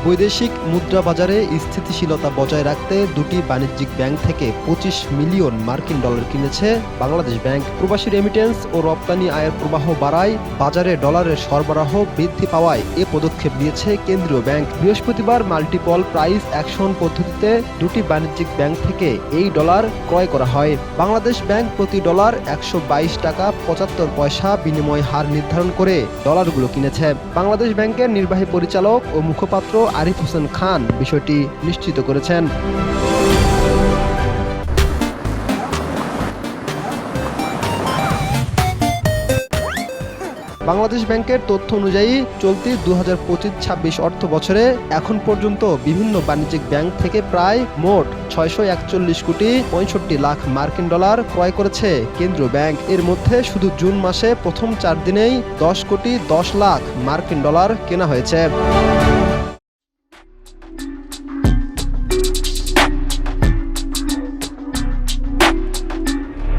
বৈদেশিক মুদ্রা বাজারে স্থিতিশীলতা বজায় রাখতে দুটি বাণিজ্যিক ব্যাংক থেকে 25 মিলিয়ন মার্কিন ডলার কিনেছে বাংলাদেশ ব্যাংক। প্রবাসী রেমিটেন্স ও রপ্তানি আয়ের প্রবাহ বাড়ায় বাজারে ডলারের সরবরাহ বৃদ্ধি পাওয়ায় এ পদক্ষেপ নিয়েছে কেন্দ্রীয় ব্যাংক। বৃহস্পতিবার মাল্টিপল প্রাইস অ্যাকশন পদ্ধতিতে দুটি বাণিজ্যিক ব্যাংক থেকে এই ডলার ক্রয় করা হয়। বাংলাদেশ ব্যাংক প্রতি ডলার 122 টাকা 75 পয়সা বিনিময় হার নির্ধারণ করে ডলারগুলো কিনেছে। বাংলাদেশ ব্যাংকের নির্বাহী পরিচালক ও মুখপাত্র আরিফ হোসেন খান বিষয়টি নিশ্চিত করেছেন। বাংলাদেশ ব্যাংকের তথ্য অনুযায়ী চলতি 2025-26 অর্থ বছরে এখন পর্যন্ত বিভিন্ন বাণিজ্যিক ব্যাংক থেকে প্রায় মোট 641 কোটি 65 লাখ মার্কিন ডলার ক্রয় করেছে কেন্দ্রীয় ব্যাংক। এর মধ্যে শুধু জুন মাসে প্রথম 4 দিনেই 10 কোটি 10 লাখ মার্কিন ডলার কেনা হয়েছে।